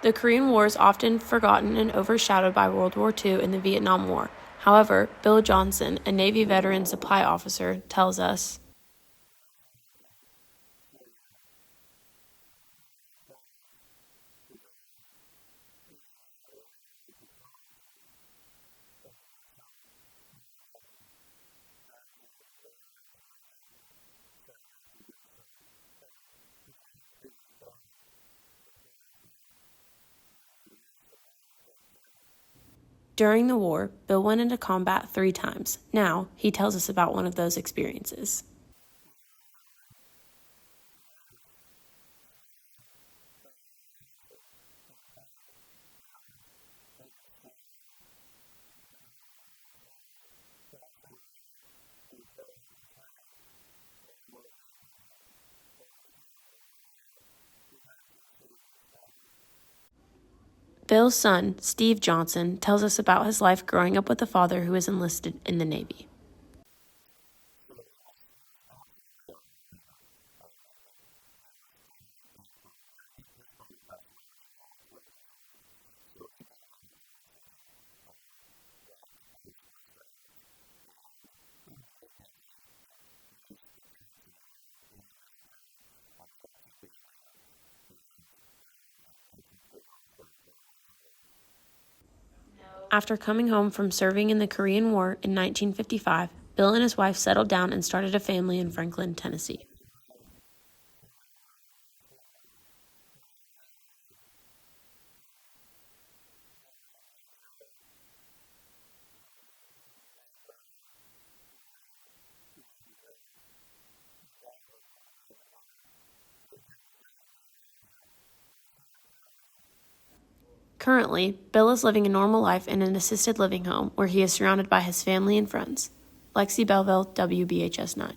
The Korean War is often forgotten and overshadowed by World War II and the Vietnam War. However, Bill Johnson, a Navy veteran supply officer, tells us, during the war, Bill went into combat 3 times. Now, he tells us about one of those experiences. Bill's son, Steve Johnson, tells us about his life growing up with a father who was enlisted in the Navy. After coming home from serving in the Korean War in 1955, Bill and his wife settled down and started a family in Franklin, Tennessee. Currently, Bill is living a normal life in an assisted living home where he is surrounded by his family and friends. Lexi Belleville, WBHS 9.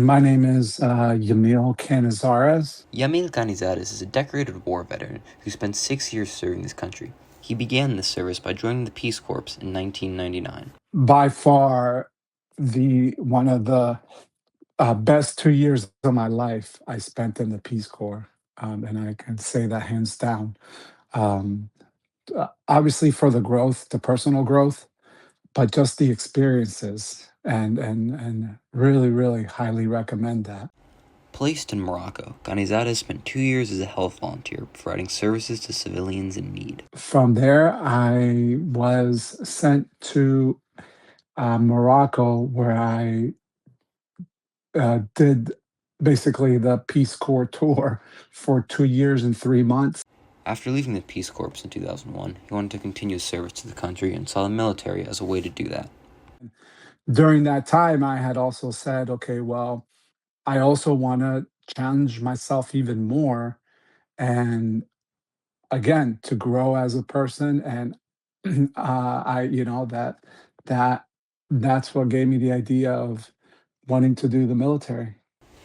My name is Yamil Canizares. Yamil Canizares is a decorated war veteran who spent 6 years serving this country. He began this service by joining the Peace Corps in 1999. By far, the one of the best 2 years of my life I spent in the Peace Corps, and I can say that hands down. Um, Obviously, for the growth, the personal growth, but just the experiences, and really, really highly recommend that. Placed in Morocco, Canizares spent 2 years as a health volunteer, providing services to civilians in need. From there, I was sent to Morocco, where I did basically the Peace Corps tour for 2 years and 3 months. After leaving the Peace Corps in 2001, he wanted to continue his service to the country and saw the military as a way to do that. During that time, I had also said, okay, well, I also want to challenge myself even more, and again, to grow as a person. And that that's what gave me the idea of wanting to do the military.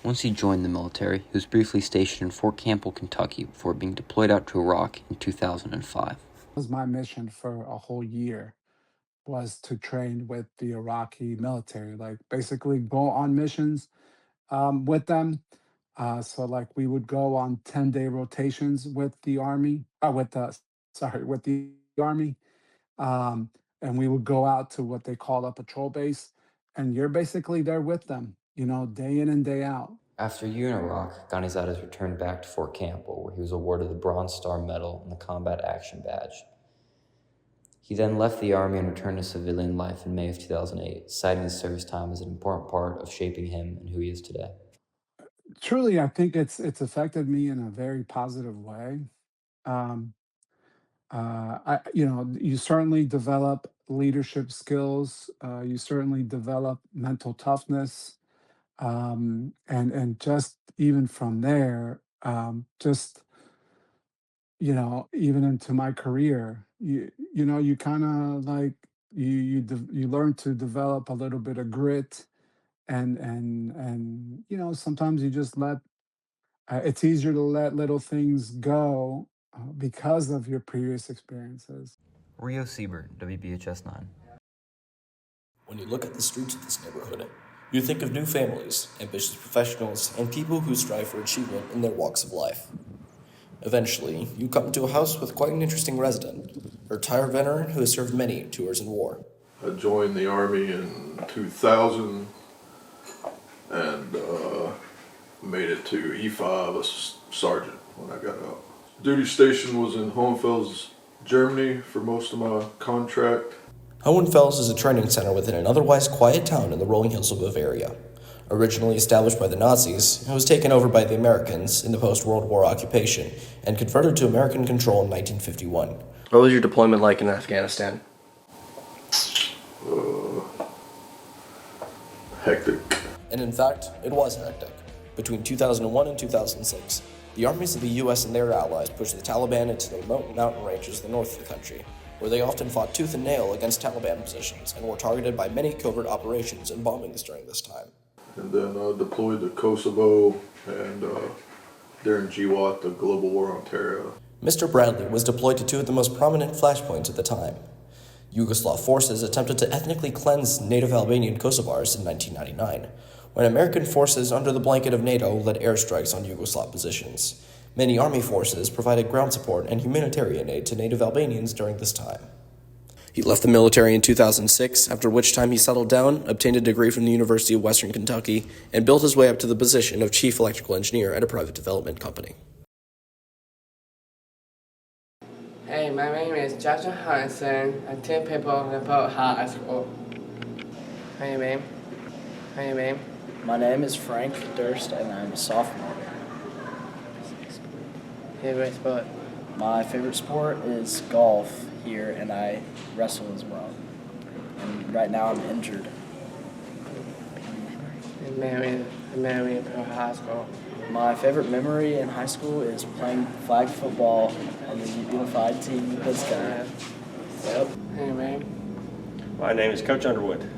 Once he joined the military, he was briefly stationed in Fort Campbell, Kentucky, before being deployed out to Iraq in 2005. Was my mission for a whole year, was to train with the Iraqi military, like basically go on missions with them. So like we would go on 10-day rotations with the army, with the army. Um, and we would go out to what they call a patrol base, and you're basically there with them, day in and day out. After a year in Iraq, Canizares returned back to Fort Campbell, where he was awarded the Bronze Star Medal and the Combat Action Badge. He then left the Army and returned to civilian life in May of 2008, citing his service time as an important part of shaping him and who he is today. Truly, I think it's affected me in a very positive way. Um, you certainly develop leadership skills. You certainly develop mental toughness, and just even from there, just even into my career, you kind of like you learn to develop a little bit of grit, and sometimes you just let it's easier to let little things go because of your previous experiences. Rio Siebert, WBHS 9. When you look at the streets of this neighborhood, you think of new families, ambitious professionals, and people who strive for achievement in their walks of life. Eventually, you come to a house with quite an interesting resident, a retired veteran who has served many tours in war. I joined the Army in 2000 and made it to E5, a sergeant when I got out. Duty station was in Hohenfels, Germany for most of my contract. Hohenfels is a training center within an otherwise quiet town in the rolling hills of Bavaria. Originally established by the Nazis, it was taken over by the Americans in the post-World War occupation and converted to American control in 1951. What was your deployment like in Afghanistan? Hectic. And in fact, it was hectic. Between 2001 and 2006, the armies of the U.S. and their allies pushed the Taliban into the remote mountain ranges in the north of the country, where they often fought tooth and nail against Taliban positions and were targeted by many covert operations and bombings during this time. And then deployed to Kosovo and during GWAT, the Global War on Terror. Mr. Bradley was deployed to two of the most prominent flashpoints at the time. Yugoslav forces attempted to ethnically cleanse native Albanian Kosovars in 1999, when American forces under the blanket of NATO led airstrikes on Yugoslav positions. Many army forces provided ground support and humanitarian aid to native Albanians during this time. He left the military in 2006, after which time he settled down, obtained a degree from the University of Western Kentucky, and built his way up to the position of chief electrical engineer at a private development company. Hey, my name is Joshua Hudson. I tell people about high school. Hey, ma'am. Hey, ma'am. My name is Frank Durst, and I'm a sophomore. Favorite sport? My favorite sport is golf here, and I wrestle as well. And right now I'm injured. I'm married for high school. My favorite memory in high school is playing flag football on the unified team in Pittsburgh. Yep. Hey, ma'am. My name is Coach Underwood.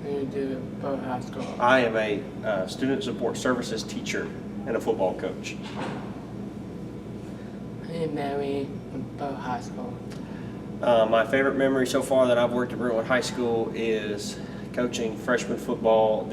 You do both high school. I am a student support services teacher and a football coach. Hey, married both high school. My favorite memory so far that I've worked at Brentwood High School is coaching freshman football